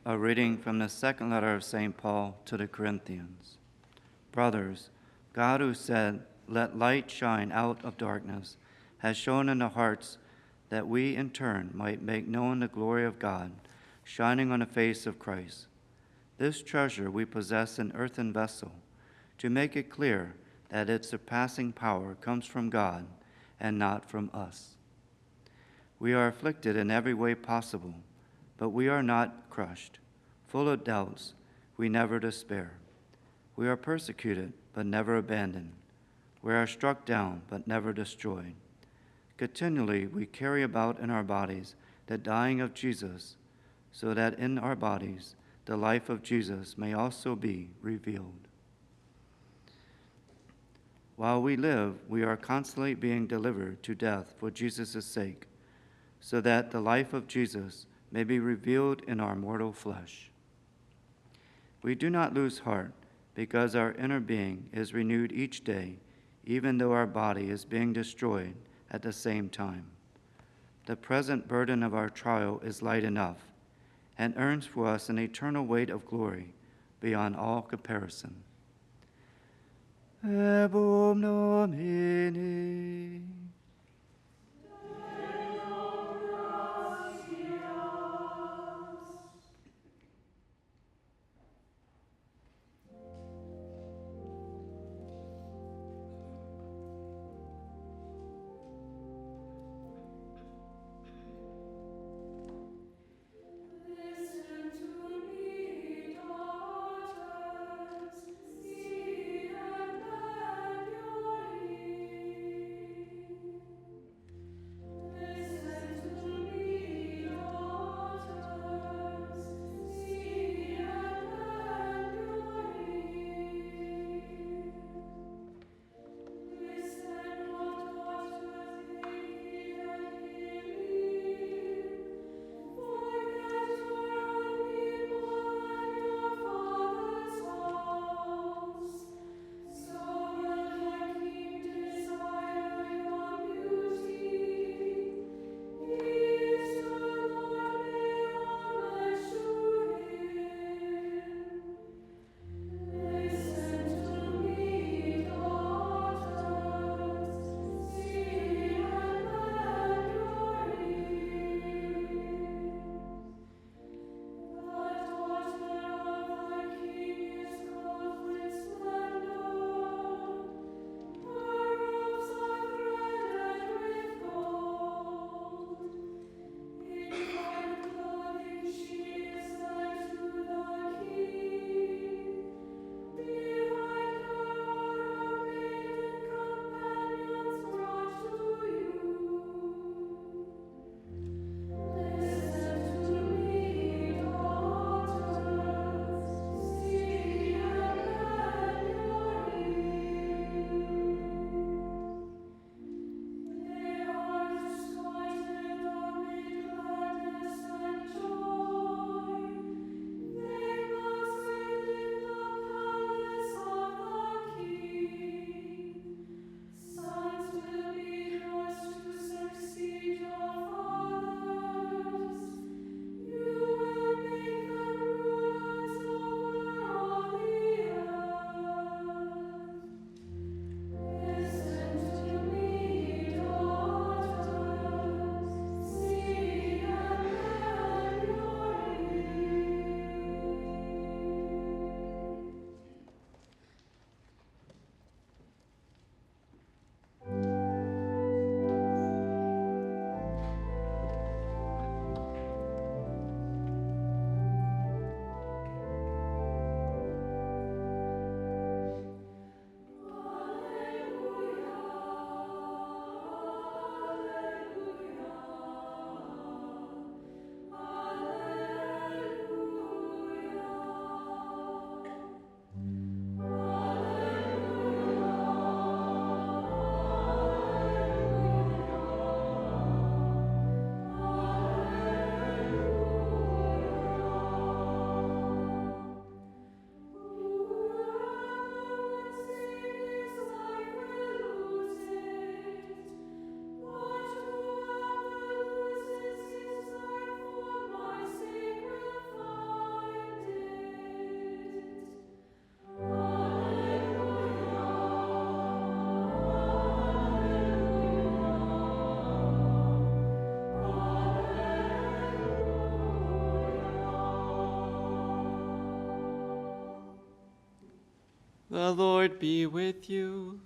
A reading from the second letter of St. Paul to the Corinthians. Brothers, God who said, "Let light shine out of darkness," has shown in the hearts that we in turn might make known the glory of God, shining on the face of Christ. This treasure we possess in earthen vessel, to make it clear that its surpassing power comes from God and not from us. We are afflicted in every way possible, but we are not crushed. Full of doubts, we never despair. We are persecuted, but never abandoned. We are struck down, but never destroyed. Continually we carry about in our bodies the dying of Jesus, so that in our bodies the life of Jesus may also be revealed. While we live, we are constantly being delivered to death for Jesus' sake, so that the life of Jesus may be revealed in our mortal flesh. We do not lose heart, because our inner being is renewed each day, even though our body is being destroyed at the same time. The present burden of our trial is light enough, and earns for us an eternal weight of glory beyond all comparison. Ebum Domini. The Lord be with you.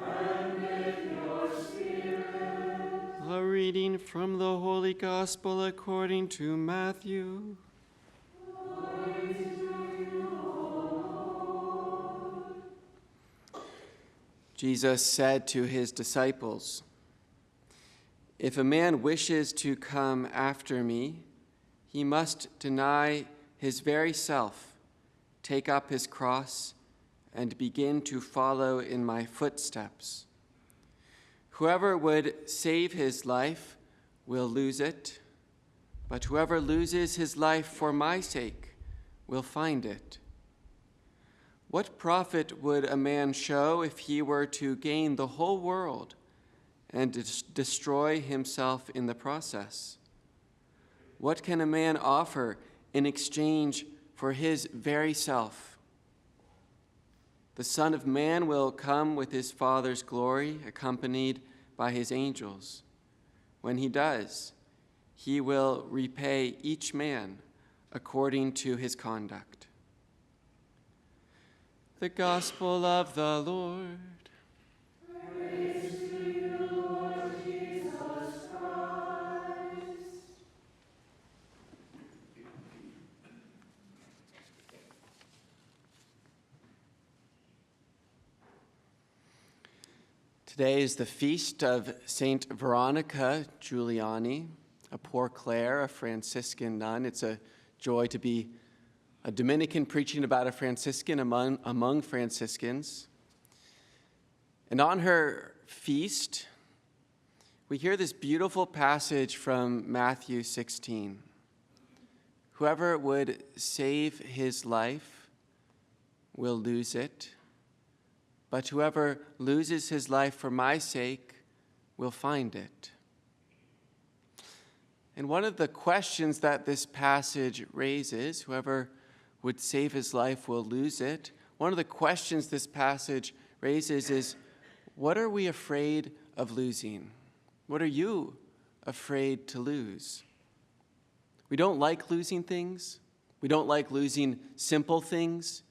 And with your spirit. A reading from the Holy Gospel according to Matthew. Glory to you, O Lord. Jesus said to his disciples, "If a man wishes to come after me, he must deny his very self, take up his cross, and begin to follow in my footsteps. Whoever would save his life will lose it, but whoever loses his life for my sake will find it. What profit would a man show if he were to gain the whole world and destroy himself in the process? What can a man offer in exchange for his very self? The Son of Man will come with his Father's glory, accompanied by his angels. When he does, he will repay each man according to his conduct." The Gospel of the Lord. Praise to you, Lord Jesus Christ. Today is the feast of Saint Veronica Giuliani, a Poor Clare, a Franciscan nun. It's a joy to be a Dominican preaching about a Franciscan among Franciscans. And on her feast, we hear this beautiful passage from Matthew 16. Whoever would save his life will lose it, but whoever loses his life for my sake will find it. And one of the questions that this passage raises, whoever would save his life will lose it. One of the questions this passage raises is, what are we afraid of losing? What are you afraid to lose? We don't like losing things. We don't like losing simple things.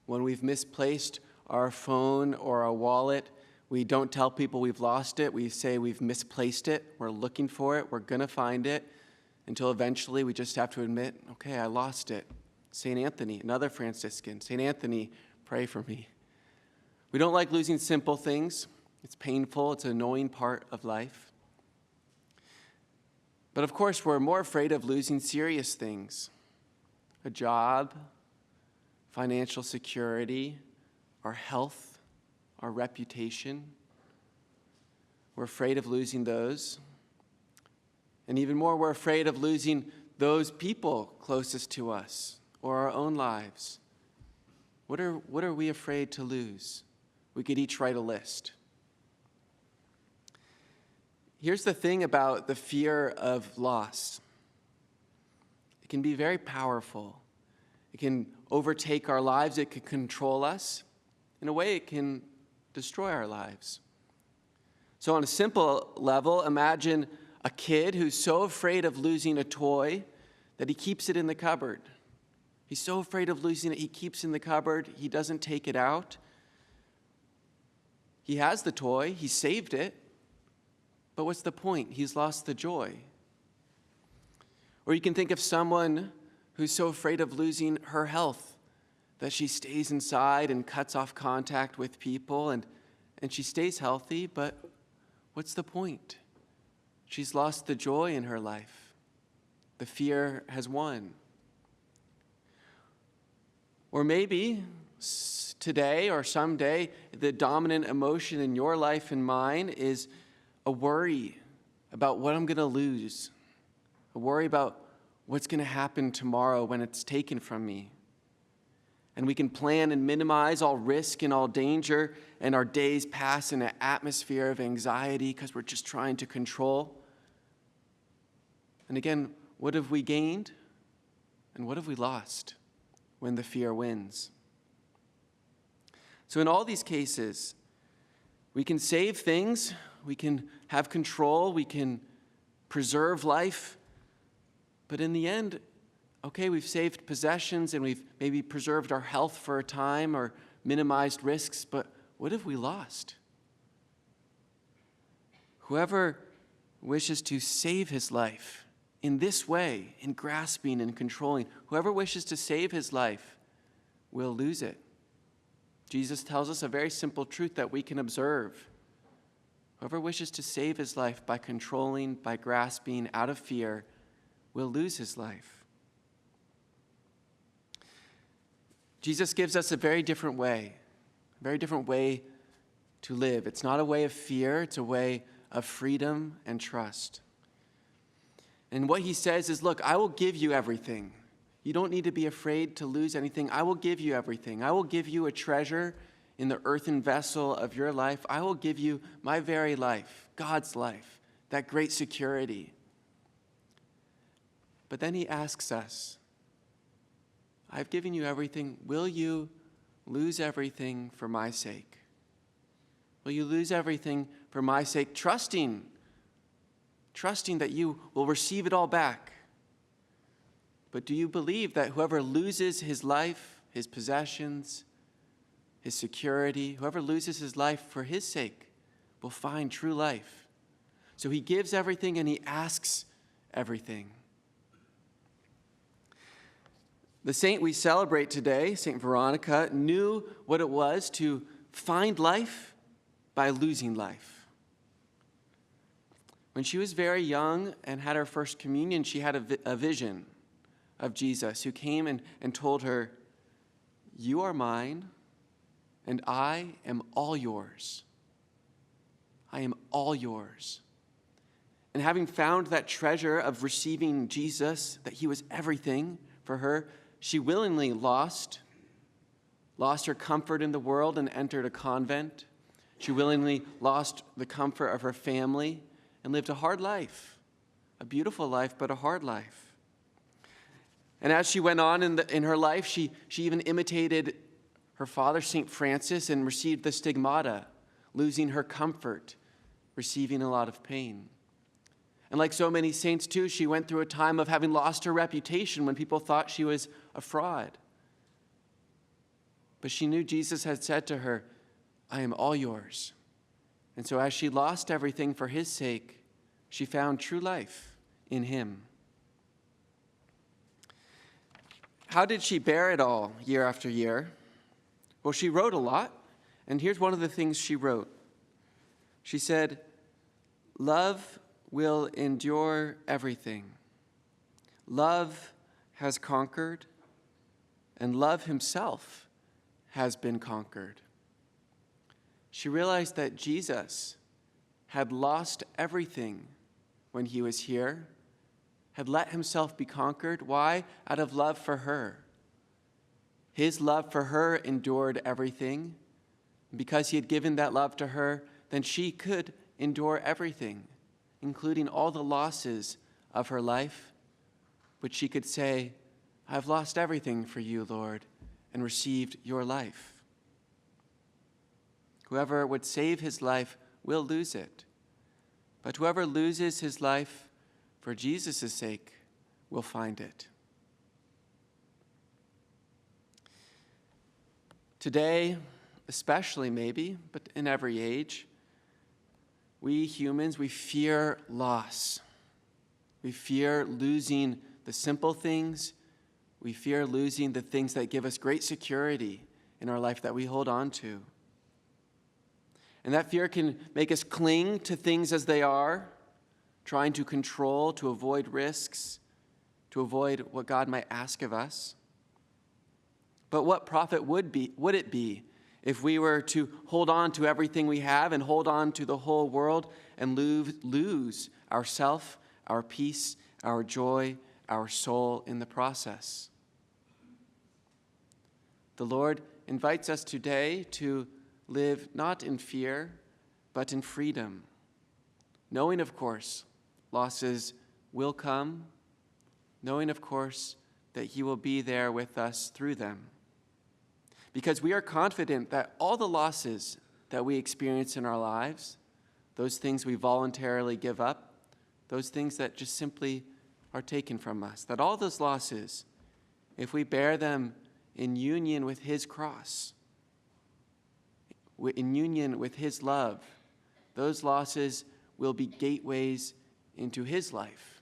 When we've misplaced our phone or our wallet, we don't tell people we've lost it. We say we've misplaced it. We're looking for it. We're going to find it until eventually we just have to admit, okay, I lost it. St. Anthony, another Franciscan. St. Anthony, pray for me. We don't like losing simple things. It's painful. It's an annoying part of life. But of course, we're more afraid of losing serious things. A job, financial security, our health, our reputation. We're afraid of losing those. And even more, we're afraid of losing those people closest to us or our own lives. What are we afraid to lose? We could each write a list. Here's the thing about the fear of loss. It can be very powerful. It can overtake our lives. It can control us. In a way, it can destroy our lives. So on a simple level, imagine a kid who's so afraid of losing a toy that he keeps it in the cupboard. He's so afraid of losing it, he keeps it in the cupboard. He doesn't take it out. He has the toy. He saved it. But what's the point? He's lost the joy. Or you can think of someone who's so afraid of losing her health that she stays inside and cuts off contact with people, and she stays healthy, but what's the point? She's lost the joy in her life. The fear has won. Or maybe today or someday, the dominant emotion in your life and mine is a worry about what I'm going to lose, a worry about what's going to happen tomorrow when it's taken from me. And we can plan and minimize all risk and all danger, and our days pass in an atmosphere of anxiety because we're just trying to control. And again, what have we gained? And what have we lost when the fear wins? So in all these cases, we can save things, we can have control, we can preserve life, but in the end, okay, we've saved possessions and we've maybe preserved our health for a time or minimized risks, but what if we lost? Whoever wishes to save his life in this way, in grasping and controlling, whoever wishes to save his life will lose it. Jesus tells us a very simple truth that we can observe. Whoever wishes to save his life by controlling, by grasping, out of fear, will lose his life. Jesus gives us a very different way to live. It's not a way of fear, it's a way of freedom and trust. And what he says is, look, I will give you everything. You don't need to be afraid to lose anything. I will give you everything. I will give you a treasure in the earthen vessel of your life. I will give you my very life, God's life, that great security. But then he asks us, I've given you everything. Will you lose everything for my sake? Will you lose everything for my sake, trusting that you will receive it all back? But do you believe that whoever loses his life, his possessions, his security, whoever loses his life for his sake will find true life? So he gives everything and he asks everything. The saint we celebrate today, Saint Veronica, knew what it was to find life by losing life. When she was very young and had her first communion, she had a vision of Jesus who came and told her, "You are mine, and I am all yours. I am all yours." And having found that treasure of receiving Jesus, that he was everything for her, she willingly lost her comfort in the world and entered a convent. She willingly lost the comfort of her family and lived a hard life, a beautiful life, but a hard life. And as she went on in her life, she even imitated her father, St. Francis, and received the stigmata, losing her comfort, receiving a lot of pain. And like so many saints too, she went through a time of having lost her reputation when people thought she was a fraud. But she knew Jesus had said to her, "I am all yours." And so as she lost everything for his sake, she found true life in him. How did she bear it all year after year? Well, she wrote a lot, and here's one of the things she wrote. She said, "Love will endure everything. Love has conquered, and love himself has been conquered." She realized that Jesus had lost everything when he was here, had let himself be conquered. Why? Out of love for her. His love for her endured everything. Because he had given that love to her, then she could endure everything, including all the losses of her life. But she could say, "I've lost everything for you, Lord, and received your life." Whoever would save his life will lose it. But whoever loses his life for Jesus' sake will find it. Today, especially maybe, but in every age, we humans, we fear loss. We fear losing the simple things. We fear losing the things that give us great security in our life that we hold on to. And that fear can make us cling to things as they are, trying to control, to avoid risks, to avoid what God might ask of us. But what profit would it be if we were to hold on to everything we have and hold on to the whole world and lose ourself, our peace, our joy, our soul in the process? The Lord invites us today to live not in fear, but in freedom, knowing, of course, losses will come, knowing, of course, that he will be there with us through them. Because we are confident that all the losses that we experience in our lives, those things we voluntarily give up, those things that just simply are taken from us, that all those losses, if we bear them in union with his cross, in union with his love, those losses will be gateways into his life,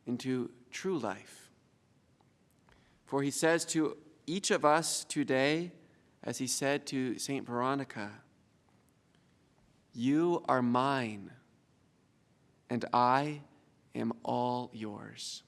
into true life. For he says to each of us today, as he said to St. Veronica, "You are mine, and I am all yours."